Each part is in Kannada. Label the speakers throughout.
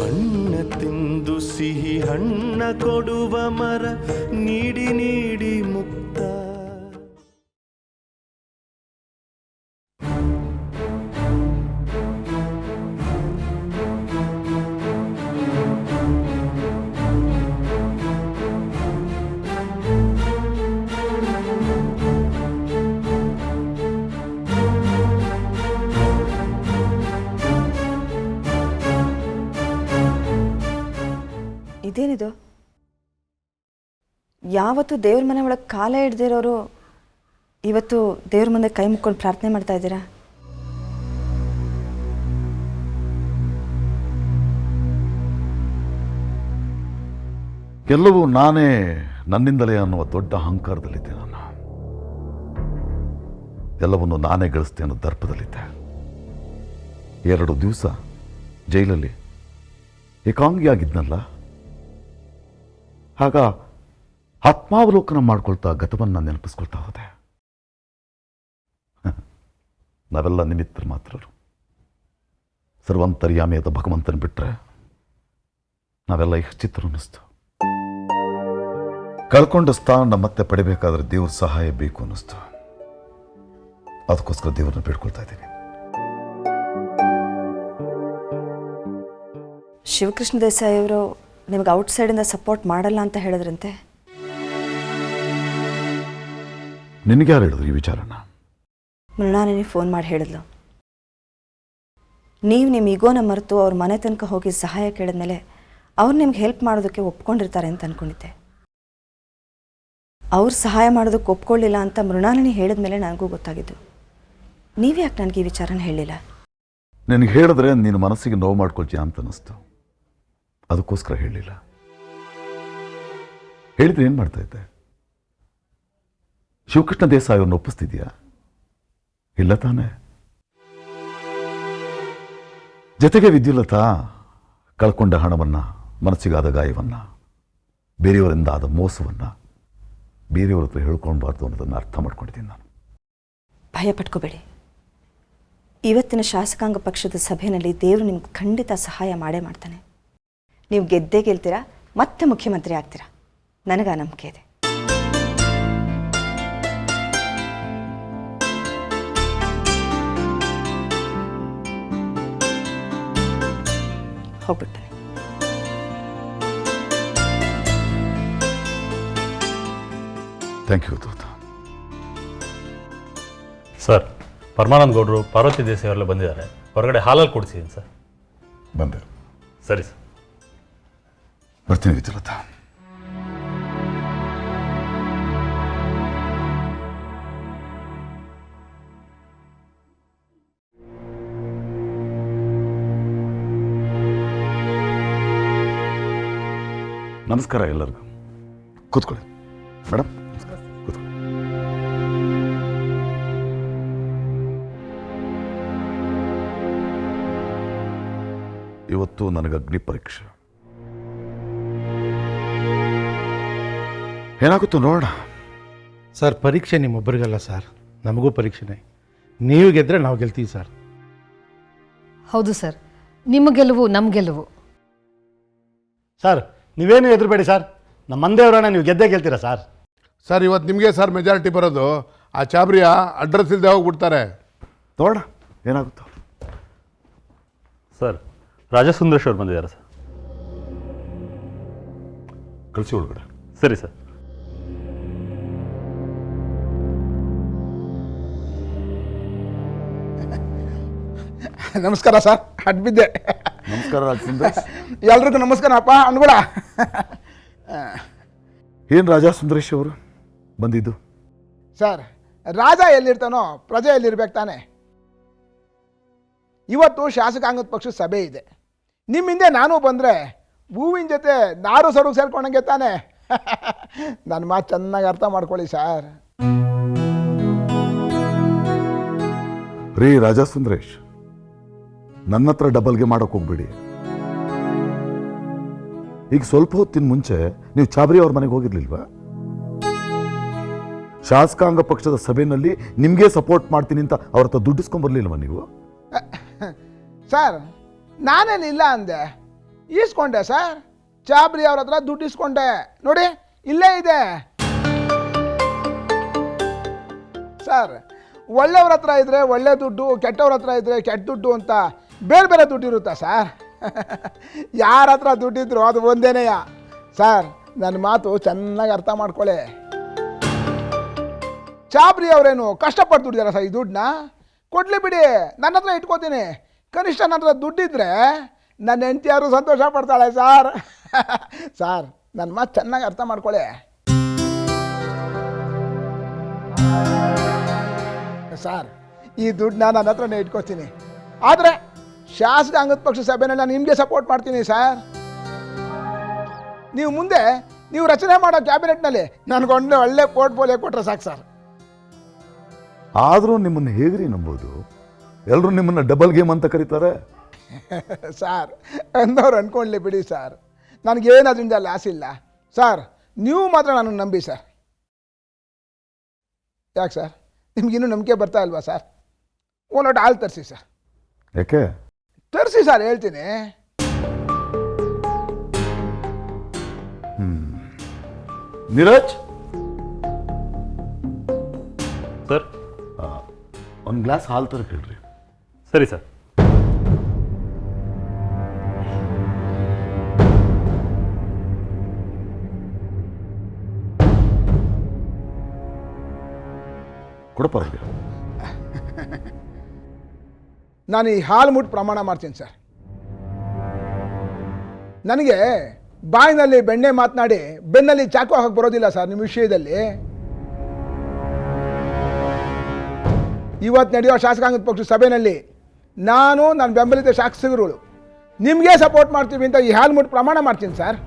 Speaker 1: ಹಣ್ಣ ತಿಂದು ಸಿಹಿ ಹಣ್ಣ ಕೊಡುವ ಮರ ನೀಡಿ ನೀಡಿ ಮುಕ್ತ.
Speaker 2: ಇದೇನಿದು? ಯಾವತ್ತು ದೇವ್ರ ಮನೆ ಒಳಗೆ ಕಾಲ ಹಿಡ್ದಿರೋರು ಇವತ್ತು ದೇವ್ರ ಮುಂದೆ ಕೈ ಮುಕ್ಕೊಂಡು ಪ್ರಾರ್ಥನೆ ಮಾಡ್ತಾ ಇದ್ದೀರಾ?
Speaker 3: ಎಲ್ಲವೂ ನಾನೇ, ನನ್ನಿಂದಲೇ ಅನ್ನುವ ದೊಡ್ಡ ಅಹಂಕಾರದಲ್ಲಿದ್ದೆ. ನಾನು ಎಲ್ಲವನ್ನು ನಾನೇ ಗಳಿಸ್ತೆ ಅನ್ನೋ ದರ್ಪದಲ್ಲಿದ್ದೆ. 2 ದಿವಸ ಜೈಲಲ್ಲಿ ಏಕಾಂಗಿಯಾಗಿದ್ನಲ್ಲ, ಆಗ ಆತ್ಮಾವಲೋಕನ ಮಾಡ್ಕೊಳ್ತಾ ಗತವನ್ನು ನೆನಪಿಸ್ಕೊಳ್ತಾ ಹೋದೆ. ನಾವೆಲ್ಲ ನಿಮಿತ್ತರು ಮಾತ್ರರು. ಸರ್ವಂತರ್ಯಾಮಿಯಾದ ಭಗವಂತನ ಬಿಟ್ಟರೆ ನಾವೆಲ್ಲ ಚಿತ್ರ ಅನ್ನಿಸ್ತು. ಕಳ್ಕೊಂಡ ಸ್ಥಾನ ಮತ್ತೆ ಪಡಿಬೇಕಾದ್ರೆ ದೇವ್ರ ಸಹಾಯ ಬೇಕು ಅನ್ನಿಸ್ತು. ಅದಕ್ಕೋಸ್ಕರ ದೇವ್ರನ್ನ ಬೇಡ್ಕೊಳ್ತಾ ಇದ್ದೀನಿ.
Speaker 2: ಶಿವಕೃಷ್ಣ ದೇಸಾಯಿ ಅವರು ನಿಮಗೆ ಔಟ್ಸೈಡಿಂದ ಸಪೋರ್ಟ್ ಮಾಡಲ್ಲ ಅಂತ ಹೇಳಿದ್ರಂತೆ.
Speaker 3: ನಿನಗೆ ಯಾರು ಹೇಳಿದ್ರು ಈ ವಿಚಾರನ?
Speaker 2: ಮೃಣಾಲಿನಿ ಫೋನ್ ಮಾಡಿ ಹೇಳಿದ್ಲು. ನೀವು ನಿಮ್ಮ ಈಗೋನ ಮರೆತು ಅವ್ರ ಮನೆ ತನಕ ಹೋಗಿ ಸಹಾಯ ಕೇಳಿದ್ಮೇಲೆ ಅವ್ರು ನಿಮ್ಗೆ ಹೆಲ್ಪ್ ಮಾಡೋದಕ್ಕೆ ಒಪ್ಕೊಂಡಿರ್ತಾರೆ ಅಂತ ಅಂದ್ಕೊಂಡಿದ್ದೆ. ಅವ್ರು ಸಹಾಯ ಮಾಡೋದಕ್ಕೆ ಒಪ್ಕೊಳ್ಳಿಲ್ಲ ಅಂತ ಮೃಣಾಲಿನಿ ಹೇಳಿದ್ಮೇಲೆ ನನಗೂ ಗೊತ್ತಾಗಿದ್ದು. ನೀವು ಯಾಕೆ ನನಗೆ ಈ ವಿಚಾರನ ಹೇಳಿಲ್ಲ?
Speaker 3: ನಿನಗೆ ಹೇಳಿದ್ರೆ ನೀನು ಮನಸ್ಸಿಗೆ ನೋವು ಮಾಡ್ಕೊಳ್ತೀಯ ಅಂತ ಅನ್ನಿಸ್ತು. ಅದಕ್ಕೋಸ್ಕರ ಹೇಳಿಲ್ಲ. ಹೇಳಿದ್ರೆ ಏನು ಮಾಡ್ತಾ ಇದ್ದೆ? ಶಿವಕೃಷ್ಣ ದೇಸಾಯಿ ಅವ್ರನ್ನ ಒಪ್ಪಿಸ್ತಿದ್ಯಾ? ಇಲ್ಲ ತಾನೇ? ಜೊತೆಗೆ ವಿದ್ಯುಲ್ಲತಾ ಕಳ್ಕೊಂಡ ಹಣವನ್ನು, ಮನಸ್ಸಿಗಾದ ಗಾಯವನ್ನು, ಬೇರೆಯವರಿಂದ ಆದ ಮೋಸವನ್ನು ಬೇರೆಯವ್ರ ಹತ್ರ ಹೇಳ್ಕೊಳ್ಬಾರ್ದು ಅನ್ನೋದನ್ನು ಅರ್ಥ ಮಾಡ್ಕೊಂಡಿದ್ದೀನಿ ನಾನು.
Speaker 2: ಭಯ ಪಟ್ಕೋಬೇಡಿ. ಇವತ್ತಿನ ಶಾಸಕಾಂಗ ಪಕ್ಷದ ಸಭೆಯಲ್ಲಿ ದೇವರು ನಿಮ್ಗೆ ಖಂಡಿತ ಸಹಾಯ ಮಾಡೇ ಮಾಡ್ತಾನೆ. ನೀವು ಗೆದ್ದೇ ಗೆಲ್ತೀರಾ, ಮತ್ತೆ ಮುಖ್ಯಮಂತ್ರಿ ಆಗ್ತೀರಾ. ನನಗೆ ಆ ನಂಬಿಕೆ ಇದೆ. ಹೋಗ್ಬಿಡ್ತಾನೆ.
Speaker 3: Thank you Dhootha.
Speaker 4: ಸರ್, ಪರಮಾನಂದ ಗೌಡರು, ಪಾರ್ವತಿ ದೇಸಾಯಿ ಅವರೆಲ್ಲ ಬಂದಿದ್ದಾರೆ. ಹೊರಗಡೆ ಹಾಲಲ್ಲಿ ಕೊಡಿಸಿದ್ದೀನಿ ಸರ್.
Speaker 3: ಬಂದೆ.
Speaker 4: ಸರಿ ಸರ್,
Speaker 3: ಬರ್ತೀನಿ ವಿದ್ಯುಲ್ಲತಾ. ನಮಸ್ಕಾರ ಎಲ್ಲರಿಗೂ. ಕೂತ್ಕೊಳ್ಳಿ ಮೇಡಮ್. ನಮಸ್ಕಾರ, ಕೂತ್ಕೊಳ್ಳಿ. ಇವತ್ತು ನನಗೆ ಅಗ್ನಿ ಪರೀಕ್ಷೆ. ಏನಾಗುತ್ತೋ ನೋಡೋಣ.
Speaker 5: ಸರ್, ಪರೀಕ್ಷೆ ನಿಮ್ಮೊಬ್ಬರಿಗಲ್ಲ ಸರ್, ನಮಗೂ ಪರೀಕ್ಷೆನೇ. ನೀವು ಗೆದ್ದರೆ ನಾವು ಗೆಲ್ತೀವಿ ಸರ್.
Speaker 6: ಹೌದು ಸರ್, ನಿಮ್ಮ ಗೆಲುವು ನಮ್ಮ ಗೆಲುವು.
Speaker 7: ಸರ್, ನೀವೇನು ಹೆದರಬೇಡಿ ಸರ್. ನಮ್ಮ ಮಂದೇವ್ರನ್ನ ನೀವು ಗೆದ್ದೇ ಗೆಲ್ತೀರಾ ಸರ್.
Speaker 8: ಸರ್, ಇವತ್ತು ನಿಮಗೆ ಸರ್ ಮೆಜಾರಿಟಿ ಬರೋದು. ಆ ಚಾಬ್ರಿಯ ಅಡ್ರೆಸ್ ಇಲ್ಲದೆ ಹೋಗ್ಬಿಡ್ತಾರೆ.
Speaker 3: ನೋಡೋಣ ಏನಾಗುತ್ತೋ.
Speaker 4: ಸರ್, ರಾಜಸುಂದರೇಶ್ ಅವ್ರು ಬಂದಿದ್ದಾರೆ ಸರ್.
Speaker 3: ಕಳಿಸಿ ಒಳಗಡೆ.
Speaker 4: ಸರಿ ಸರ್.
Speaker 8: ನಮಸ್ಕಾರ ಸರ್, ಅಡ್ಬಿದ್ದೆ.
Speaker 3: ನಮಸ್ಕಾರ ರಾಜಸುಂದರೇಶ್.
Speaker 8: ಎಲ್ರಿಗೂ ನಮಸ್ಕಾರ ಅಪ್ಪ ಅನ್ಬೇಡ.
Speaker 3: ಏನು ರಾಜಾ ಸುಂದರೇಶ್ ಅವರು ಬಂದಿದ್ದು?
Speaker 8: ಸರ್, ರಾಜ ಎಲ್ಲಿರ್ತಾನೋ ಪ್ರಜೆ ಎಲ್ಲಿರ್ಬೇಕು ತಾನೆ. ಇವತ್ತು ಶಾಸಕಾಂಗದ ಪಕ್ಷದ ಸಭೆ ಇದೆ. ನಿಮ್ಮ ಹಿಂದೆ ನಾನು ಬಂದರೆ ಹೂವಿನ ಜೊತೆ ನಾರು ಸರು ಸೇರ್ಕೊಂಡಂಗೆ ತಾನೆ. ನನ್ನ ಮಾತು ಚೆನ್ನಾಗಿ ಅರ್ಥ ಮಾಡ್ಕೊಳ್ಳಿ ಸರ್.
Speaker 3: ರೀ ರಾಜಾ ಸುಂದರೇಶ್, ನನ್ನ ಹತ್ರ ಡಬಲ್ಗೆ ಮಾಡೋಕೆ ಹೋಗ್ಬೇಡಿ. ಈಗ ಸ್ವಲ್ಪ ಹೊತ್ತಿನ ಮುಂಚೆ ನೀವು ಚಾಬ್ರಿ ಅವ್ರ ಮನೆಗೆ ಹೋಗಿರ್ಲಿಲ್ವಾ? ಶಾಸಕಾಂಗ ಪಕ್ಷದ ಸಭೆಯಲ್ಲಿ ನಿಮಗೆ ಸಪೋರ್ಟ್ ಮಾಡ್ತೀನಿ ಅಂತ ಅವ್ರ ಹತ್ರ ದುಡ್ಡಿಸ್ಕೊಂಡ್ಬರ್ಲಿಲ್ವಾ ನೀವು?
Speaker 8: ಸರ್, ನಾನೇನಿಲ್ಲ ಅಂದೆ. ಈಸ್ಕೊಂಡೆ ಸರ್. ಚಾಬ್ರಿ ಅವ್ರ ಹತ್ರ ದುಡ್ಡು ಇಸ್ಕೊಂಡೆ, ನೋಡಿ ಇಲ್ಲೇ ಇದೆ ಸರ್. ಒಳ್ಳೆಯವ್ರ ಹತ್ರ ಇದ್ದರೆ ಒಳ್ಳೆ ದುಡ್ಡು, ಕೆಟ್ಟವ್ರ ಹತ್ರ ಇದ್ದರೆ ಕೆಟ್ಟ ದುಡ್ಡು ಅಂತ ಬೇರೆ ಬೇರೆ ದುಡ್ಡು ಇರುತ್ತಾ ಸರ್? ಯಾರ ಹತ್ರ ದುಡ್ಡಿದ್ರು ಅದು ಒಂದೇನೆಯ ಸರ್. ನನ್ನ ಮಾತು ಚೆನ್ನಾಗಿ ಅರ್ಥ ಮಾಡ್ಕೊಳ್ಳಿ. ಚಾಬ್ರಿ ಅವರೇನು ಕಷ್ಟಪಟ್ಟು ದುಡ್ಡಿದಾರ ಸರ್ ಈ ದುಡ್ಡನ್ನ? ಕೊಡಲಿ ಬಿಡಿ, ನನ್ನ ಹತ್ರ ಇಟ್ಕೋತೀನಿ. ಕನಿಷ್ಠ ನನ್ನ ಹತ್ರ ದುಡ್ಡಿದ್ರೆ ನನ್ನ ಹೆಂಡತಿಯಾರು ಸಂತೋಷ ಪಡ್ತಾಳೆ ಸರ್. ಸರ್ ನನ್ನ ಮಾತು ಚೆನ್ನಾಗಿ ಅರ್ಥ ಮಾಡ್ಕೊಳ್ಳಿ ಸರ್. ಈ ದುಡ್ಡನ್ನ ನನ್ನ ಹತ್ರನೇ ಇಟ್ಕೋತೀನಿ. ಆದರೆ ಶಾಸಕಾಂಗದ ಪಕ್ಷ ಸಭೆಯಲ್ಲಿ ನಾನು ನಿಮಗೆ ಸಪೋರ್ಟ್ ಮಾಡ್ತೀನಿ ಸರ್. ನೀವು ಮುಂದೆ ನೀವು ರಚನೆ ಮಾಡೋ ಕ್ಯಾಬಿನೆಟ್ನಲ್ಲಿ ನನಗೊಂದು ಒಳ್ಳೆ ಪೋರ್ಟ್ಫೋಲಿಯೋ ಕೊಟ್ಟರೆ ಸಾಕು ಸರ್.
Speaker 3: ಆದರೂ ನಿಮ್ಮನ್ನು ಹೇಗ್ರಿ ನಂಬೋದು? ಎಲ್ಲರೂ ನಿಮ್ಮನ್ನು ಡಬಲ್ ಗೇಮ್ ಅಂತ ಕರೀತಾರೆ.
Speaker 8: ಸರ್ ಅಂದವ್ರು ಅಂದ್ಕೊಳ್ಳಿ ಬಿಡಿ ಸರ್, ನನಗೇನು ಅದರಿಂದ ಲಾಸ್ ಇಲ್ಲ ಸರ್. ನೀವು ಮಾತ್ರ ನನ್ನನ್ನು ನಂಬಿ ಸರ್. ಯಾಕೆ ಸರ್, ನಿಮಗಿನ್ನೂ ನಂಬಿಕೆ ಬರ್ತಾ ಇಲ್ವಾ ಸರ್? ಒಂದು ಲೋಟ ಹಾಲು ತರಿಸಿ ಸರ್.
Speaker 3: ಯಾಕೆ?
Speaker 8: ತರಿಸಿ ಸರ್, ಹೇಳ್ತೀನಿ.
Speaker 3: ನೀರಜ್
Speaker 4: ಸರ್.
Speaker 3: ಒಂದು ಗ್ಲಾಸ್ ಹಾಲು ತರ ಕೇಳ್ರಿ.
Speaker 4: ಸರಿ ಸರ್.
Speaker 3: ಕೊಡ ಪರವಾಗಿಲ್ಲ.
Speaker 8: ನಾನು ಈ ಹಾಲು ಮುಟ್ಟು ಪ್ರಮಾಣ ಮಾಡ್ತೀನಿ ಸರ್. ನನಗೆ ಬಾಯಿನಲ್ಲಿ ಬೆಣ್ಣೆ ಮಾತನಾಡಿ ಬೆನ್ನಲ್ಲಿ ಚಾಕು ಹಾಕಕ್ಕೆ ಬರೋದಿಲ್ಲ ಸರ್. ನಿಮ್ಮ ವಿಷಯದಲ್ಲಿ ಇವತ್ತು ನಡೆಯೋ ಶಾಸಕಾಂಗದ ಪಕ್ಷದ ಸಭೆಯಲ್ಲಿ ನಾನು ನನ್ನ ಬೆಂಬಲಿತ ಶಾಸಕರುಗಳು ನಿಮಗೆ ಸಪೋರ್ಟ್ ಮಾಡ್ತೀವಿ ಅಂತ ಈ ಹಾಲು ಮುಟ್ಟು ಪ್ರಮಾಣ ಮಾಡ್ತೀನಿ ಸರ್.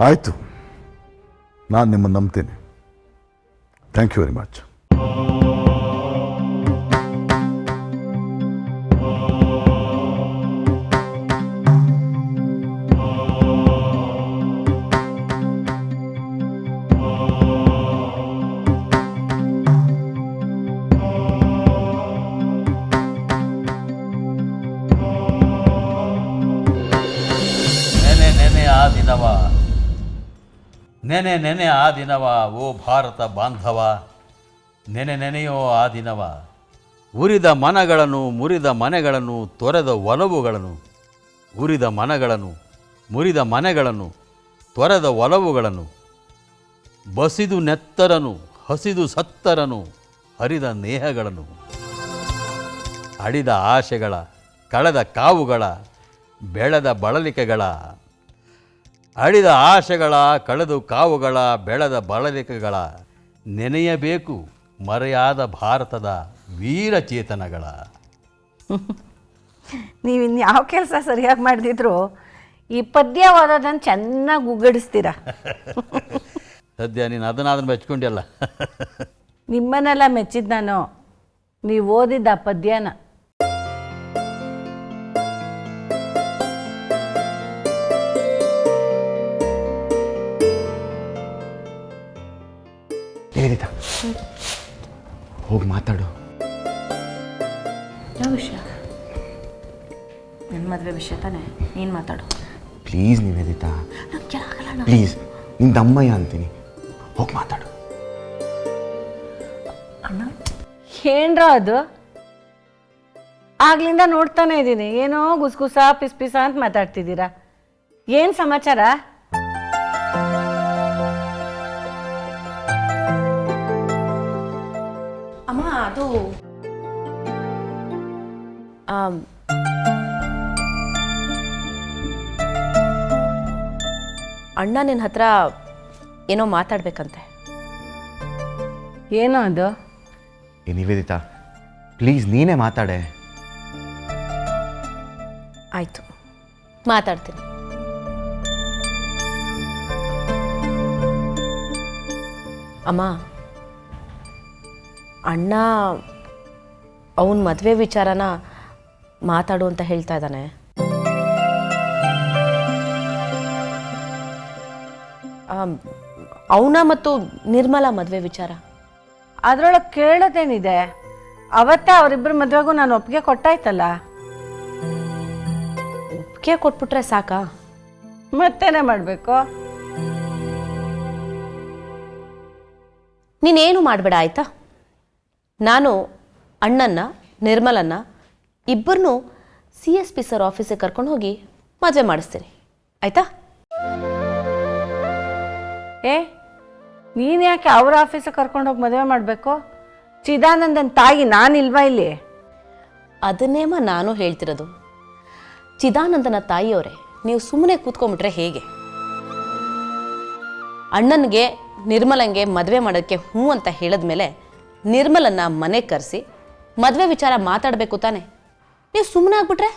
Speaker 3: ಆಯಿತು, ನಾನು ನಿಮ್ಮನ್ನು ನಂಬ್ತೀನಿ. Thank you very much.
Speaker 9: ನೆನೆ ಆ ದಿನವ ಓ ಭಾರತ ಬಾಂಧವ, ನೆನೆಯೋ ಆ ದಿನವ. ಉರಿದ ಮನಗಳನ್ನು ಮುರಿದ ಮನೆಗಳನ್ನು ತೊರೆದ ಒಲವುಗಳನ್ನು, ಉರಿದ ಮನಗಳನ್ನು ಮುರಿದ ಮನೆಗಳನ್ನು ತೊರೆದ ಒಲವುಗಳನ್ನು, ಬಸಿದು ನೆತ್ತರನು ಹಸಿದು ಸತ್ತರನು ಹರಿದ ನೇಹಗಳನ್ನು, ಅಡಿದ ಆಶೆಗಳ ಕಳೆದ ಕಾವುಗಳ ಬೆಳೆದ ಬಳಲಿಕೆಗಳ, ಅಡಿದ ಆಶೆಗಳ ಕಳೆದು ಕಾವುಗಳ ಬೆಳೆದ ಬಳಲಿಕೆಗಳ, ನೆನೆಯಬೇಕು ಮರೆಯಾದ ಭಾರತದ ವೀರಚೇತನಗಳ.
Speaker 10: ನೀವು ಇನ್ಯಾವ ಕೆಲಸ ಸರಿಯಾಗಿ ಮಾಡಿದ್ರು ಈ ಪದ್ಯ ಓದೋದನ್ನು ಚೆನ್ನಾಗಿ ಉಗ್ಗಡಿಸ್ತೀರ.
Speaker 9: ಸದ್ಯ ನೀನು ಅದನ್ನ ಮೆಚ್ಕೊಂಡಿಯಲ್ಲ.
Speaker 10: ನಿಮ್ಮನ್ನೆಲ್ಲ ಮೆಚ್ಚಿದ್ದು ನಾನು, ನೀವು ಓದಿದ್ದ ಆ ಪದ್ಯನ.
Speaker 11: ನಿವೇದಿತಾ, ಹೋಗಿ ಮಾತಾಡು.
Speaker 2: ಯಾವ ವಿಷಯ? ನನ್ನ ಮದುವೆ ವಿಷಯ ತಾನೇ, ನೀನು ಮಾತಾಡು.
Speaker 11: ಪ್ಲೀಸ್ ನಿವೇದಿತಾ, ಪ್ಲೀಸ್, ನಿನ್ನ ತಮ್ಮಯ್ಯ ಅಂತೀನಿ, ಹೋಗಿ ಮಾತಾಡು.
Speaker 10: ಏನ್ರ ಅದು? ಆಗ್ಲಿಂದ ನೋಡ್ತಾನೆ ಇದ್ದೀನಿ, ಏನೋ ಗುಸ್ಗುಸ ಪಿಸ್ ಅಂತ ಮಾತಾಡ್ತಿದ್ದೀರಾ. ಏನು ಸಮಾಚಾರ?
Speaker 2: ಅಮ್ಮ, ಅದು
Speaker 12: ಅಣ್ಣ ನಿನ್ನ ಹತ್ರ ಏನೋ ಮಾತಾಡ್ಬೇಕಂತೆ.
Speaker 10: ಏನೋ ಅದು?
Speaker 11: ಏ ನಿವೇದಿತಾ, ಪ್ಲೀಸ್ ನೀನೇ ಮಾತಾಡೆ.
Speaker 12: ಆಯಿತು, ಮಾತಾಡ್ತೀನಿ. ಅಮ್ಮ, ಅಣ್ಣ ಅವನ ಮದುವೆ ವಿಚಾರನ ಮಾತಾಡು ಅಂತ ಹೇಳ್ತಾ ಇದ್ದಾನೆ. ಅವನ ಮತ್ತು ನಿರ್ಮಲಾ ಮದುವೆ ವಿಚಾರ.
Speaker 10: ಅದರೊಳಗೆ ಕೇಳೋದೇನಿದೆ? ಅವತ್ತೇ ಅವರಿಬ್ಬರ ಮದುವೆಗೂ ನಾನು ಒಪ್ಪಿಗೆ ಕೊಟ್ಟಾಯ್ತಲ್ಲ.
Speaker 12: ಒಪ್ಪಿಗೆ ಕೊಟ್ಬಿಟ್ರೆ ಸಾಕಾ?
Speaker 10: ಮತ್ತೇನೇ ಮಾಡಬೇಕು?
Speaker 12: ನೀನೇನು ಮಾಡಬೇಡ ಆಯಿತಾ. ನಾನು ಅಣ್ಣನ್ನ ನಿರ್ಮಲನ್ನ ಇಬ್ಬರನ್ನೂ CSP ಸರ್ ಆಫೀಸಿಗೆ ಕರ್ಕೊಂಡು ಹೋಗಿ ಮದುವೆ ಮಾಡಿಸ್ತೀನಿ, ಆಯಿತಾ?
Speaker 10: ನೀನು ಯಾಕೆ ಅವ್ರ ಆಫೀಸಿಗೆ ಕರ್ಕೊಂಡೋಗಿ ಮದುವೆ ಮಾಡಬೇಕು? ಚಿದಾನಂದನ ತಾಯಿ ನಾನಿಲ್ವಾ ಇಲ್ಲಿ?
Speaker 12: ಅದನ್ನೇಮ್ಮ ನಾನು ಹೇಳ್ತಿರೋದು. ಚಿದಾನಂದನ ತಾಯಿಯವರೇ, ನೀವು ಸುಮ್ಮನೆ ಕೂತ್ಕೊಂಡ್ಬಿಟ್ರೆ ಹೇಗೆ? ಅಣ್ಣನಿಗೆ ನಿರ್ಮಲಂಗೆ ಮದುವೆ ಮಾಡೋಕ್ಕೆ ಹ್ಞೂ ಅಂತ ಹೇಳಿದ್ಮೇಲೆ ನಿರ್ಮಲನ್ನ ಮನೆಗೆ ಕರೆಸಿ ಮದುವೆ ವಿಚಾರ ಮಾತಾಡಬೇಕು ತಾನೆ. ನೀವು ಸುಮ್ಮನೆ ಆಗ್ಬಿಟ್ರೆ?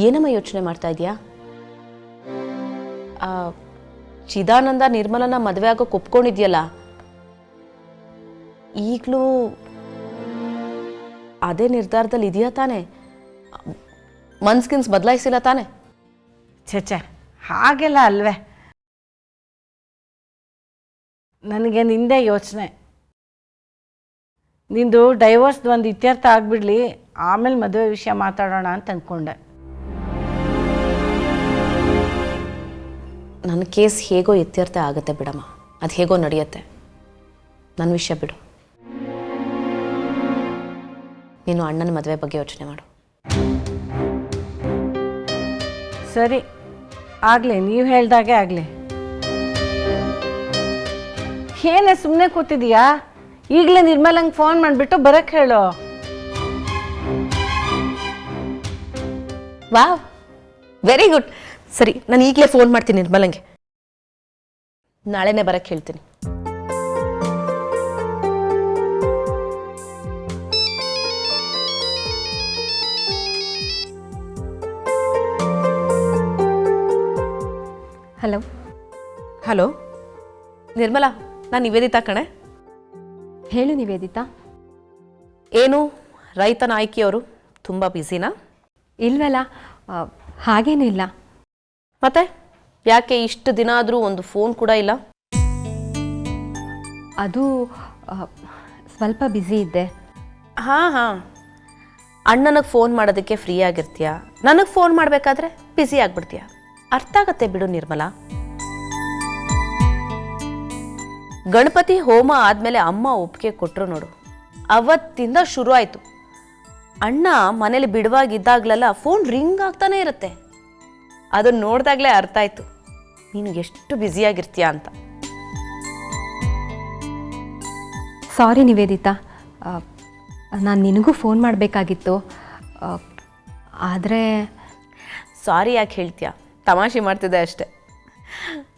Speaker 12: ಏನಮ್ಮ ಯೋಚನೆ ಮಾಡ್ತಾ ಇದೀಯಾ? ಚಿದಾನಂದ ನಿರ್ಮಲನ ಮದುವೆ ಆಗೋಕೆ ಒಪ್ಕೊಂಡಿದ್ಯಲ್ಲ, ಈಗಲೂ ಅದೇ ನಿರ್ಧಾರದಲ್ಲಿ ಇದೆಯಾ ತಾನೆ? ಮನ್ಸ್ಗಿನ್ಸ್ ಬದಲಾಯಿಸಿಲ್ಲ ತಾನೆ?
Speaker 10: ಛೆ ಹಾಗೆಲ್ಲ ಅಲ್ವೇ. ನನಗೆ ನಿಂದೆ ಯೋಚನೆ. ನಿಂದು ಡೈವೋರ್ಸ್ದು ಒಂದು ಇತ್ಯರ್ಥ ಆಗಿಬಿಡ್ಲಿ, ಆಮೇಲೆ ಮದುವೆ ವಿಷಯ ಮಾತಾಡೋಣ ಅಂತ ಅಂದ್ಕೊಂಡೆ.
Speaker 12: ನನ್ನ ಕೇಸ್ ಹೇಗೋ ಇತ್ಯರ್ಥ ಆಗುತ್ತೆ ಬಿಡಮ್ಮ, ಅದು ಹೇಗೋ ನಡೆಯುತ್ತೆ. ನನ್ನ ವಿಷಯ ಬಿಡು, ನೀನು ಅಣ್ಣನ ಮದುವೆ ಬಗ್ಗೆ ಯೋಚನೆ ಮಾಡು.
Speaker 10: ಸರಿ ಆಗಲಿ, ನೀವು ಹೇಳ್ದಾಗೆ ಆಗಲಿ. ಏನೇ ಸುಮ್ಮನೆ ಕೂತಿದೀಯಾ? ಈಗಲೇ ನಿರ್ಮಲಂಗೆ ಫೋನ್ ಮಾಡಿಬಿಟ್ಟು ಬರಕ್ಕೆ ಹೇಳು.
Speaker 12: Wow, very good. ಸರಿ, ನಾನು ಈಗಲೇ ಫೋನ್ ಮಾಡ್ತೀನಿ ನಿರ್ಮಲಂಗೆ. ನಾಳೆನೇ ಬರಕ್ಕೆ ಹೇಳ್ತೀನಿ.
Speaker 6: ಹಲೋ
Speaker 12: ಹಲೋ ನಿರ್ಮಲಾ, ನಾನು ನಿವೇದಿತಾ ಕಣೆ.
Speaker 6: ಹೇಳು ನಿವೇದಿತಾ.
Speaker 12: ಏನು ರೈತನ ಆಯ್ಕೆಯವರು ತುಂಬ ಬ್ಯುಸಿನಾ?
Speaker 6: ಇಲ್ವಲ್ಲ, ಹಾಗೇನೂ ಇಲ್ಲ.
Speaker 12: ಮತ್ತೆ ಯಾಕೆ ಇಷ್ಟು ದಿನ ಆದರೂ ಒಂದು ಫೋನ್ ಕೂಡ ಇಲ್ಲ?
Speaker 6: ಅದು ಸ್ವಲ್ಪ ಬ್ಯುಸಿ ಇದ್ದೆ.
Speaker 12: ಹಾಂ, ಅಣ್ಣನಿಗೆ ಫೋನ್ ಮಾಡೋದಕ್ಕೆ ಫ್ರೀ ಆಗಿರ್ತೀಯ, ನನಗೆ ಫೋನ್ ಮಾಡಬೇಕಾದ್ರೆ ಬ್ಯುಸಿ ಆಗಿಬಿಡ್ತೀಯ. ಅರ್ಥ ಆಗತ್ತೆ ಬಿಡು ನಿರ್ಮಲಾ. ಗಣಪತಿ ಹೋಮ ಆದಮೇಲೆ ಅಮ್ಮ ಒಪ್ಪಿಗೆ ಕೊಟ್ಟರು ನೋಡು, ಅವತ್ತಿಂದ ಶುರು ಆಯಿತು. ಅಣ್ಣ ಮನೇಲಿ ಬಿಡುವಾಗಿದ್ದಾಗಲೆಲ್ಲ ಫೋನ್ ರಿಂಗ್ ಆಗ್ತಾನೆ ಇರುತ್ತೆ. ಅದನ್ನು ನೋಡಿದಾಗಲೇ ಅರ್ಥ ಆಯಿತು ನೀನು ಎಷ್ಟು ಬ್ಯುಸಿಯಾಗಿರ್ತೀಯ ಅಂತ.
Speaker 6: ಸಾರಿ ನಿವೇದಿತಾ, ನಾನು ನಿನಗೂ ಫೋನ್ ಮಾಡಬೇಕಾಗಿತ್ತು, ಆದರೆ
Speaker 12: ಸಾರಿ ಯಾಕೆ ಹೇಳ್ತೀಯ? ತಮಾಷೆ ಮಾಡ್ತಿದ್ದೆ ಅಷ್ಟೆ.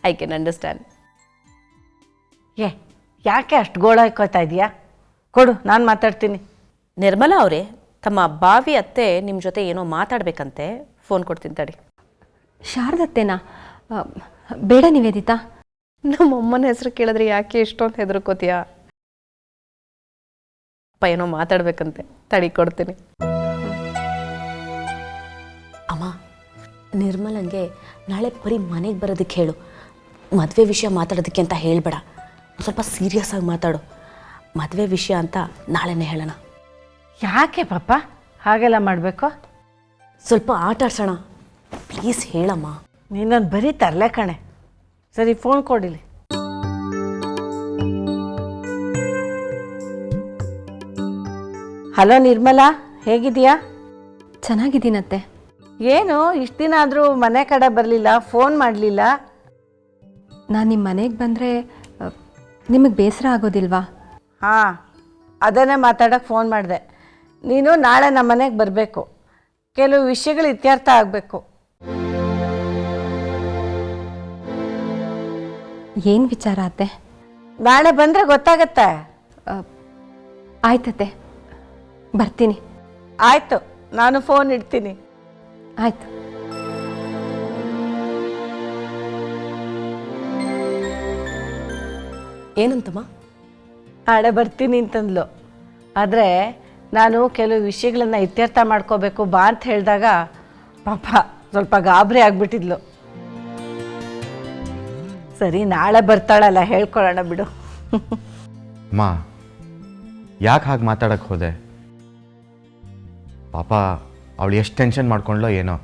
Speaker 12: I can understand.
Speaker 10: ಯಾಕೆ ಅಷ್ಟು ಗೋಳಾಯ್ಕೋತಾ ಇದೆಯಾ? ಕೊಡು, ನಾನು ಮಾತಾಡ್ತೀನಿ.
Speaker 12: ನಿರ್ಮಲಾ ಅವರೇ, ತಮ್ಮ ಬಾವಿ ಅತ್ತೆ ನಿಮ್ಮ ಜೊತೆ ಏನೋ ಮಾತಾಡಬೇಕಂತೆ, ಫೋನ್ ಕೊಡ್ತೀನಿ ತಡಿ.
Speaker 6: ಶಾರದತ್ತೇನಾ? ಬೇಡ ನಿವೇದಿತಾ.
Speaker 12: ನಮ್ಮಮ್ಮನ ಹೆಸರು ಕೇಳಿದ್ರೆ ಯಾಕೆ ಇಷ್ಟೊಂದು ಹೆದರ್ಕೋತೀಯಾ? ಅಪ್ಪ ಏನೋ ಮಾತಾಡ್ಬೇಕಂತೆ, ತಡಿ ಕೊಡ್ತೀನಿ. ಅಮ್ಮ, ನಿರ್ಮಲಂಗೆ ನಾಳೆ ಬರೀ ಮನೆಗೆ ಬರೋದಕ್ಕೆ ಹೇಳು. ಮದುವೆ ವಿಷಯ ಮಾತಾಡೋದಕ್ಕೆ ಅಂತ ಹೇಳಬೇಡ, ಸ್ವಲ್ಪ ಸೀರಿಯಸ್ ಆಗಿ ಮಾತಾಡು. ಮದುವೆ ವಿಷಯ ಅಂತ ನಾಳೆನೇ ಹೇಳೋಣ.
Speaker 10: ಯಾಕೆ ಪಾಪ ಹಾಗೆಲ್ಲ ಮಾಡಬೇಕು?
Speaker 12: ಸ್ವಲ್ಪ ಆಟ ಆಡ್ಸೋಣ, ಪ್ಲೀಸ್ ಹೇಳಮ್ಮ.
Speaker 10: ನೀನೊಂದು ಬರೀ ತರಲೆ ಕಣೆ. ಸರಿ, ಫೋನ್ ಕೊಡಿಲಿ. ಹಲೋ ನಿರ್ಮಲಾ, ಹೇಗಿದೆಯಾ?
Speaker 6: ಚೆನ್ನಾಗಿದ್ದೀನತ್ತೆ.
Speaker 10: ಏನು ಇಷ್ಟು ದಿನ ಆದರೂ ಮನೆ ಕಡೆ ಬರಲಿಲ್ಲ, ಫೋನ್ ಮಾಡಲಿಲ್ಲ?
Speaker 6: ನಾನು ನಿಮ್ಮ ಮನೆಗೆ ಬಂದರೆ ನಿಮಗೆ ಬೇಸರ ಆಗೋದಿಲ್ವಾ?
Speaker 10: ಹಾಂ, ಅದನ್ನೇ ಮಾತಾಡೋಕ್ಕೆ ಫೋನ್ ಮಾಡಿದೆ. ನೀನು ನಾಳೆ ನಮ್ಮ ಮನೆಗೆ ಬರಬೇಕು, ಕೆಲವು ವಿಷಯಗಳು ಇತ್ಯರ್ಥ ಆಗಬೇಕು.
Speaker 6: ಏನು ವಿಚಾರ ಅತ್ತೆ?
Speaker 10: ನಾಳೆ ಬಂದರೆ ಗೊತ್ತಾಗತ್ತೆ.
Speaker 6: ಆಯ್ತತ್ತೆ, ಬರ್ತೀನಿ.
Speaker 10: ಆಯಿತು, ನಾನು ಫೋನ್ ಇಡ್ತೀನಿ.
Speaker 6: ಆಯಿತು.
Speaker 12: ಏನಂತಮ್ಮ?
Speaker 10: ನಾಳೆ ಬರ್ತೀನಿ ಅಂತಂದ್ಲು. ಆದರೆ ನಾನು ಕೆಲವು ವಿಷಯಗಳನ್ನು ಇತ್ಯರ್ಥ ಮಾಡ್ಕೋಬೇಕು ಬಾ ಅಂತ ಹೇಳಿದಾಗ ಪಾಪ ಸ್ವಲ್ಪ ಗಾಬರಿ ಆಗಿಬಿಟ್ಟಿದ್ಲು. ಸರಿ, ನಾಳೆ ಬರ್ತಾಳಲ್ಲ, ಹೇಳ್ಕೊಳ್ಳೋಣ ಬಿಡು.
Speaker 11: ಅಮ್ಮ, ಯಾಕೆ ಹಾಗೆ ಮಾತಾಡಕ್ಕೆ ಹೋದೆ? ಪಾಪ ಅವಳು ಎಷ್ಟು ಟೆನ್ಷನ್ ಮಾಡ್ಕೊಂಡ್ಲೋ ಏನೋ.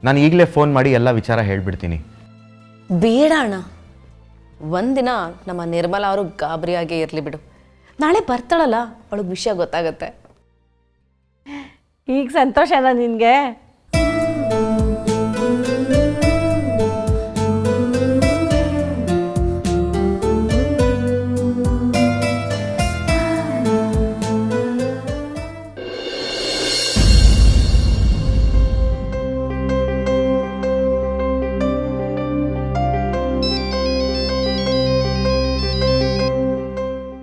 Speaker 11: ನಾನು ಈಗಲೇ ಫೋನ್ ಮಾಡಿ ಎಲ್ಲ ವಿಚಾರ ಹೇಳ್ಬಿಡ್ತೀನಿ.
Speaker 12: ಬೇಡ ಅಣ್ಣ, ಒಂದಿನ ನಮ್ಮ ನಿರ್ಮಲಾ ಅವರು ಗಾಬರಿಯಾಗೇ ಇರಲಿ ಬಿಡು. ನಾಳೆ ಬರ್ತಾಳಲ್ಲ, ಅವಳಿಗೆ ವಿಷಯ ಗೊತ್ತಾಗತ್ತೆ.
Speaker 10: ಈಗ ಸಂತೋಷನಾ ನಿನಗೆ?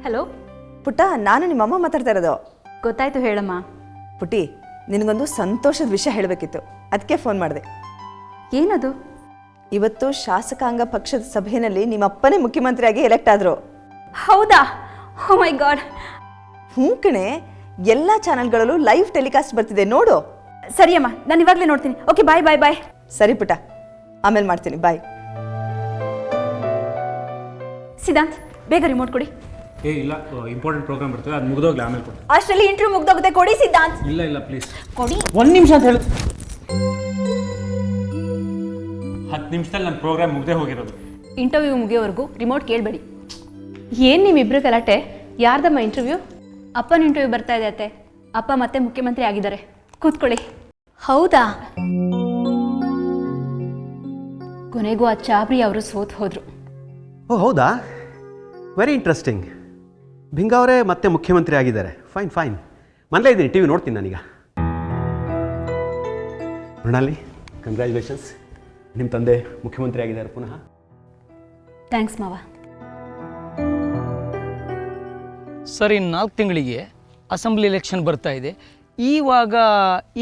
Speaker 6: ಹಲೋ
Speaker 2: ಪುಟ್ಟ, ನಾನು ನಿಮ್ಮಮ್ಮ ಮಾತಾಡ್ತಾ ಇರೋದು.
Speaker 6: ಗೊತ್ತಾಯ್ತು, ಹೇಳಮ್ಮ.
Speaker 2: ಪುಟಿ, ನಿನಗೊಂದು ಸಂತೋಷದ ವಿಷಯ ಹೇಳಬೇಕಿತ್ತು, ಅದಕ್ಕೆ ಫೋನ್ ಮಾಡಿದೆ.
Speaker 6: ಏನದು?
Speaker 2: ಇವತ್ತು ಶಾಸಕಾಂಗ ಪಕ್ಷದ ಸಭೆಯಲ್ಲಿ ನಿಮ್ಮಪ್ಪನೇ ಮುಖ್ಯಮಂತ್ರಿಯಾಗಿ ಎಲೆಕ್ಟ್ ಆದರು.
Speaker 6: ಹೌದಾ? ಓ ಮೈ ಗಾಡ್.
Speaker 2: ಹ್ಞೂ ಕಣೆ, ಎಲ್ಲ ಚಾನಲ್ಗಳಲ್ಲೂ ಲೈವ್ ಟೆಲಿಕಾಸ್ಟ್ ಬರ್ತಿದೆ, ನೋಡು.
Speaker 6: ಸರಿ ಅಮ್ಮ, ನಾನು ಇವಾಗಲೇ ನೋಡ್ತೀನಿ. ಓಕೆ, ಬಾಯ್ ಬಾಯ್ ಬಾಯ್.
Speaker 2: ಸರಿ ಪುಟ್ಟ, ಆಮೇಲೆ ಮಾಡ್ತೀನಿ, ಬಾಯ್.
Speaker 6: ಸಿದ್ಧಾಂತ್, ಬೇಗ ರಿಮೋಟ್ ಕೊಡಿ.
Speaker 4: ಇಲ್ಲ, ಇಂಪಾರ್ಟೆಂಟ್ ಪ್ರೋಗ್ರಾಮ್ ಬರ್ತದೆ, ಅದು ಮುಗಿದೋಗ್ಲಿ, ಆಮೇಲೆ ಕೊಡಿ.
Speaker 6: ಅಷ್ಟರಲ್ಲಿ ಇಂಟರ್ವ್ಯೂ ಮುಗ್ದೋಗುತ್ತೆ, ಕೊಡಿ ಸಿದ್ಧಾಂತ್.
Speaker 4: ಇಲ್ಲ ಪ್ಲೀಸ್
Speaker 6: ಕೊಡಿ.
Speaker 4: 1 ನಿಮಿಷ ಅಂತ ಹೇಳಿ. 10 ನಿಮಿಷದಲ್ಲಿ ನನ್ನ ಪ್ರೋಗ್ರಾಮ್ ಮುಗ್ದೇ ಹೋಗಿರೋದು.
Speaker 6: ಇಂಟರ್ವ್ಯೂ ಮುಗಿಯೋವರೆಗೂ ರಿಮೋಟ್ ಕೇಳಬೇಡಿ. ಏನು ನಿಮ್ಮಿಬ್ರು ಗಲಾಟೆ? ಯಾರ್ದಮ್ಮ ಇಂಟರ್ವ್ಯೂ? ಅಪ್ಪನ ಇಂಟರ್ವ್ಯೂ ಬರ್ತಾ ಇದೆ ಅತ್ತೆ. ಅಪ್ಪ ಮತ್ತೆ ಮುಖ್ಯಮಂತ್ರಿ ಆಗಿದ್ದಾರೆ, ಕೂತ್ಕೊಳ್ಳಿ. ಹೌದಾ? ಕೊನೆಗೂ ಆ ಚಾಬ್ರಿ ಅವರು ಸೋತ್ ಹೋದ್ರು.
Speaker 13: ಓ ಹೌದಾ? Very interesting. ಭಿಂಗ ಅವರೇ ಮತ್ತೆ ಮುಖ್ಯಮಂತ್ರಿ ಆಗಿದ್ದಾರೆ. Fine fine. ಮನೇಲೇ ಇದ್ದೀನಿ, ಟಿ ವಿ ನೋಡ್ತೀನಿ ನಾನೀಗ. ಮೃಣಾಲಿ, ಕಂಗ್ರ್ಯಾಚುಲೇಷನ್ಸ್. ನಿಮ್ಮ ತಂದೆ ಮುಖ್ಯಮಂತ್ರಿ ಆಗಿದ್ದಾರೆ ಪುನಃ.
Speaker 6: ಥ್ಯಾಂಕ್ಸ್ ಮಾವ.
Speaker 14: ಸರ್, ಇನ್ನು 4 ತಿಂಗಳಿಗೆ ಅಸೆಂಬ್ಲಿ ಎಲೆಕ್ಷನ್ ಬರ್ತಾ ಇದೆ. ಈವಾಗ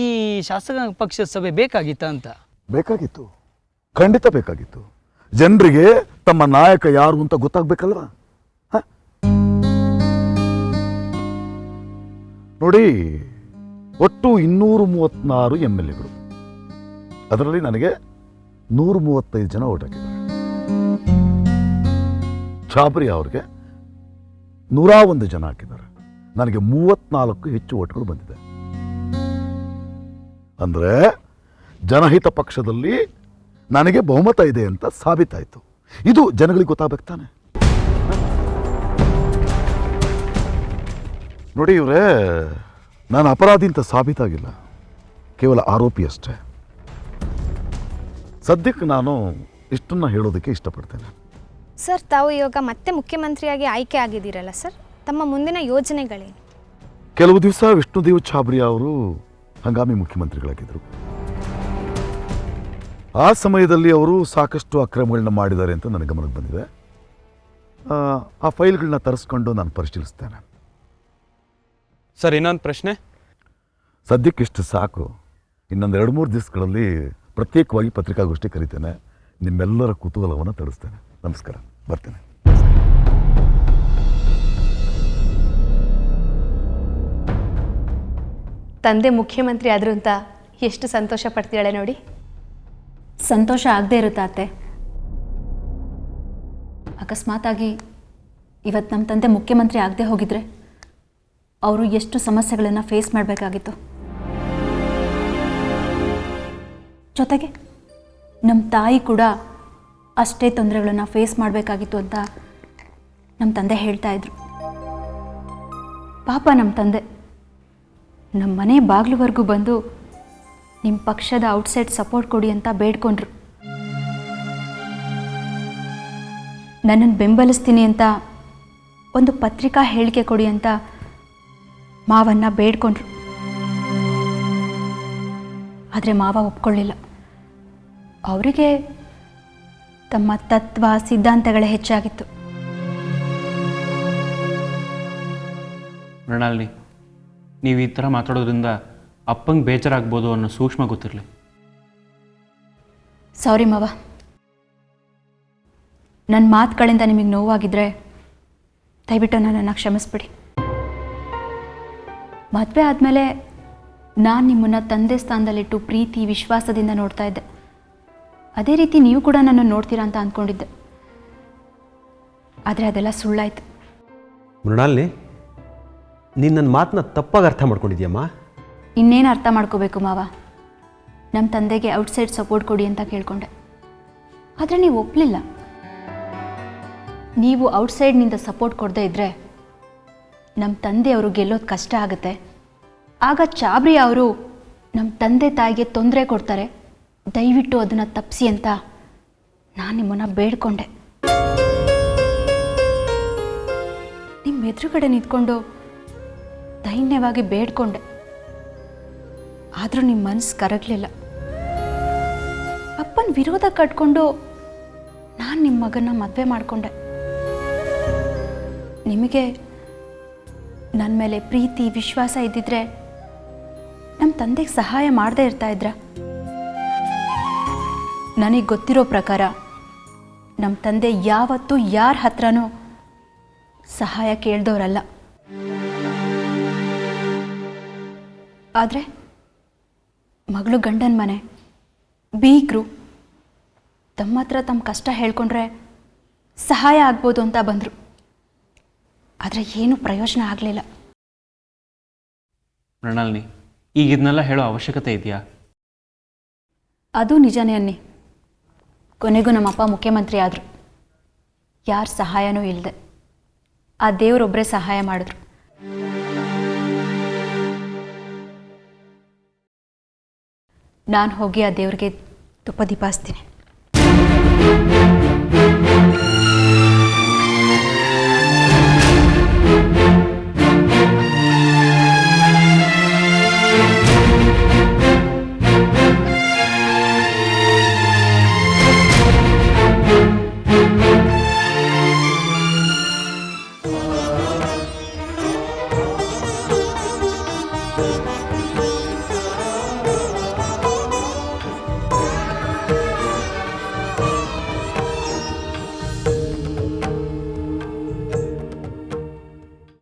Speaker 14: ಈ ಶಾಸಕಾಂಗ ಪಕ್ಷದ ಸಭೆ ಬೇಕಾಗಿತ್ತಾ ಅಂತ?
Speaker 3: ಬೇಕಾಗಿತ್ತು, ಖಂಡಿತ ಬೇಕಾಗಿತ್ತು. ಜನರಿಗೆ ತಮ್ಮ ನಾಯಕ ಯಾರು ಅಂತ ಗೊತ್ತಾಗ್ಬೇಕಲ್ವಾ? ನೋಡಿ, ಒಟ್ಟು 236 MLAಗಳು, ಅದರಲ್ಲಿ ನನಗೆ 135 ಜನ ಓಟ್ ಹಾಕಿದ್ದಾರೆ. ಚಾಬ್ರಿ ಅವ್ರಿಗೆ 101 ಜನ ಹಾಕಿದ್ದಾರೆ. ನನಗೆ 34 ಹೆಚ್ಚು ಓಟ್ಗಳು ಬಂದಿದೆ. ಅಂದರೆ ಜನಹಿತ ಪಕ್ಷದಲ್ಲಿ ನನಗೆ ಬಹುಮತ ಇದೆ ಅಂತ ಸಾಬೀತಾಯಿತು. ಇದು ಜನಗಳಿಗೆ ಗೊತ್ತಾಗಬೇಕು ತಾನೆ. ನೋಡಿ ಇವರೇ, ನಾನು ಅಪರಾಧಿ ಅಂತ ಸಾಬೀತಾಗಿಲ್ಲ, ಕೇವಲ ಆರೋಪಿ ಅಷ್ಟೇ. ಸದ್ಯಕ್ಕೆ ನಾನು ಇಷ್ಟನ್ನು ಹೇಳೋದಕ್ಕೆ ಇಷ್ಟಪಡ್ತೇನೆ.
Speaker 15: ಸರ್, ತಾವು ಇವಾಗ ಮತ್ತೆ ಮುಖ್ಯಮಂತ್ರಿಯಾಗಿ ಆಯ್ಕೆ ಆಗಿದ್ದೀರಲ್ಲ ಸರ್, ತಮ್ಮ ಮುಂದಿನ ಯೋಜನೆಗಳೇನು?
Speaker 3: ಕೆಲವು ದಿವಸ ವಿಷ್ಣುದೇವ್ ಛಾಬ್ರಿಯಾ ಅವರು ಹಂಗಾಮಿ ಮುಖ್ಯಮಂತ್ರಿಗಳಾಗಿದ್ದರು. ಆ ಸಮಯದಲ್ಲಿ ಅವರು ಸಾಕಷ್ಟು ಅಕ್ರಮಗಳನ್ನ ಮಾಡಿದ್ದಾರೆ ಅಂತ ನನ್ನ ಗಮನಕ್ಕೆ ಬಂದಿದೆ. ಆ ಫೈಲ್ಗಳನ್ನ ತರಿಸ್ಕೊಂಡು ನಾನು ಪರಿಶೀಲಿಸ್ತೇನೆ.
Speaker 13: ಸರ್, ಇನ್ನೊಂದು ಪ್ರಶ್ನೆ.
Speaker 3: ಸದ್ಯಕ್ಕಿಷ್ಟು ಸಾಕು. ಇನ್ನೊಂದು 2-3 ದಿವಸಗಳಲ್ಲಿ ಪ್ರತ್ಯೇಕವಾಗಿ ಪತ್ರಿಕಾಗೋಷ್ಠಿ ಕರಿತೇನೆ. ನಿಮ್ಮೆಲ್ಲರ ಕುತೂಹಲವನ್ನು ತರಿಸ್ತೇನೆ. ನಮಸ್ಕಾರ, ಬರ್ತೇನೆ.
Speaker 6: ತಂದೆ ಮುಖ್ಯಮಂತ್ರಿ ಆದರು ಅಂತ ಎಷ್ಟು ಸಂತೋಷ ಪಡ್ತೀಳೆ ನೋಡಿ. ಸಂತೋಷ ಆಗದೆ ಇರುತ್ತಾ ಅತ್ತೆ? ಅಕಸ್ಮಾತಾಗಿ ಇವತ್ತು ನಮ್ಮ ತಂದೆ ಮುಖ್ಯಮಂತ್ರಿ ಆಗದೆ ಹೋಗಿದ್ರೆ ಅವರು ಎಷ್ಟು ಸಮಸ್ಯೆಗಳನ್ನು ಫೇಸ್ ಮಾಡಬೇಕಾಗಿತ್ತು. ಜೊತೆಗೆ ನಮ್ಮ ತಾಯಿ ಕೂಡ ಅಷ್ಟೇ ತೊಂದರೆಗಳನ್ನು ಫೇಸ್ ಮಾಡಬೇಕಾಗಿತ್ತು ಅಂತ ನಮ್ಮ ತಂದೆ ಹೇಳ್ತಾ ಇದ್ರು. ಪಾಪ ನಮ್ಮ ತಂದೆ ನಮ್ಮ ಮನೆ ಬಾಗಿಲುವರೆಗೂ ಬಂದು ನಿಮ್ಮ ಪಕ್ಷದ ಔಟ್ಸೈಡ್ ಸಪೋರ್ಟ್ ಕೊಡಿ ಅಂತ ಬೇಡ್ಕೊಂಡ್ರು. ನನ್ನನ್ನು ಬೆಂಬಲಿಸ್ತೀನಿ ಅಂತ ಒಂದು ಪತ್ರಿಕಾ ಹೇಳಿಕೆ ಕೊಡಿ ಅಂತ ಮಾವನ್ನ ಬೇಡ್ಕೊಂಡ್ರು. ಆದರೆ ಮಾವ ಒಪ್ಕೊಳ್ಳಿಲ್ಲ. ಅವರಿಗೆ ತಮ್ಮ ತತ್ವ ಸಿದ್ಧಾಂತಗಳೇ ಹೆಚ್ಚಾಗಿತ್ತು.
Speaker 13: ಮೃಣಾಲಿನಿ, ನೀವು ಈ ಥರ ಮಾತಾಡೋದ್ರಿಂದ ಅಪ್ಪಂಗೆ ಬೇಜಾರಾಗ್ಬೋದು ಅನ್ನೋ ಸೂಕ್ಷ್ಮ ಗೊತ್ತಿರಲಿ.
Speaker 6: ಸಾರಿ ಮಾವ, ನನ್ನ ಮಾತುಗಳಿಂದ ನಿಮಗೆ ನೋವಾಗಿದ್ದರೆ ದಯವಿಟ್ಟು ನನ್ನನ್ನು ಕ್ಷಮಿಸ್ಬಿಡಿ. ಮದುವೆ ಆದಮೇಲೆ ನಾನು ನಿಮ್ಮನ್ನು ತಂದೆ ಸ್ಥಾನದಲ್ಲಿಟ್ಟು ಪ್ರೀತಿ ವಿಶ್ವಾಸದಿಂದ ನೋಡ್ತಾ ಇದ್ದೆ. ಅದೇ ರೀತಿ ನೀವು ಕೂಡ ನನ್ನನ್ನು ನೋಡ್ತೀರಾ ಅಂತ ಅಂದ್ಕೊಂಡಿದ್ದೆ. ಆದರೆ ಅದೆಲ್ಲ ಸುಳ್ಳಾಯ್ತು.
Speaker 13: ಮೃಣಾಲಿನಿ, ನೀನು ನನ್ನ ಮಾತನ್ನ ತಪ್ಪಾಗಿ ಅರ್ಥ ಮಾಡ್ಕೊಂಡಿದ್ಯಮ್ಮ.
Speaker 6: ಇನ್ನೇನು ಅರ್ಥ ಮಾಡ್ಕೋಬೇಕು ಮಾವ? ನಮ್ಮ ತಂದೆಗೆ ಔಟ್ಸೈಡ್ ಸಪೋರ್ಟ್ ಕೊಡಿ ಅಂತ ಕೇಳ್ಕೊಂಡೆ, ಆದರೆ ನೀವು ಒಪ್ಪಲಿಲ್ಲ. ನೀವು ಔಟ್ಸೈಡ್ನಿಂದ ಸಪೋರ್ಟ್ ಕೊಡದೇ ಇದ್ದರೆ ನಮ್ಮ ತಂದೆಯವರು ಗೆಲ್ಲೋದು ಕಷ್ಟ ಆಗುತ್ತೆ. ಆಗ ಚಾಬ್ರಿ ಅವರು ನಮ್ಮ ತಂದೆ ತಾಯಿಗೆ ತೊಂದರೆ ಕೊಡ್ತಾರೆ, ದಯವಿಟ್ಟು ಅದನ್ನು ತಪ್ಪಿಸಿ ಅಂತ ನಾನು ನಿಮ್ಮನ್ನು ಬೇಡ್ಕೊಂಡೆ. ನಿಮ್ಮ ಎದುರುಗಡೆ ನಿಂತ್ಕೊಂಡು ದೈನ್ಯವಾಗಿ ಬೇಡ್ಕೊಂಡೆ, ಆದರೂ ನಿಮ್ಮ ಮನಸ್ಸು ಕರಗಲಿಲ್ಲ. ಅಪ್ಪನ ವಿರೋಧ ಕಟ್ಕೊಂಡು ನಾನು ನಿಮ್ಮ ಮಗನ ಮದುವೆ ಮಾಡಿಕೊಂಡೆ. ನಿಮಗೆ ನನ್ನ ಮೇಲೆ ಪ್ರೀತಿ ವಿಶ್ವಾಸ ಇದ್ದಿದ್ರೆ ನಮ್ಮ ತಂದೆಗೆ ಸಹಾಯ ಮಾಡದೇ ಇರ್ತಾ ಇದ್ರ? ನನಗೆ ಗೊತ್ತಿರೋ ಪ್ರಕಾರ ನಮ್ಮ ತಂದೆ ಯಾವತ್ತೂ ಯಾರ ಹತ್ರನೂ ಸಹಾಯ ಕೇಳ್ದವ್ರಲ್ಲ. ಆದರೆ ಮಗಳು ಗಂಡನ ಮನೆ ಬೀಗರು ತಮ್ಮ ಹತ್ರ ತಮ್ಮ ಕಷ್ಟ ಹೇಳ್ಕೊಂಡ್ರೆ ಸಹಾಯ ಆಗ್ಬೋದು ಅಂತ ಬಂದರು. ಆದರೆ ಏನೂ ಪ್ರಯೋಜನ ಆಗಲಿಲ್ಲ.
Speaker 16: ಮೃಣಾಲಿನಿ, ಈಗ ಇದನ್ನೆಲ್ಲ ಹೇಳೋ ಅವಶ್ಯಕತೆ ಇದೆಯಾ?
Speaker 6: ಅದು ನಿಜನೇ ಅನ್ನಿ. ಕೊನೆಗೂ ನಮ್ಮಪ್ಪ ಮುಖ್ಯಮಂತ್ರಿ ಆದರು, ಯಾರ ಸಹಾಯನೂ ಇಲ್ಲದೆ. ಆ ದೇವರೊಬ್ಬರೇ ಸಹಾಯ ಮಾಡಿದ್ರು. ನಾನು ಹೋಗಿ ಆ ದೇವ್ರಿಗೆ ತುಪ್ಪ ದೀಪ ಹಚ್ತೀನಿ.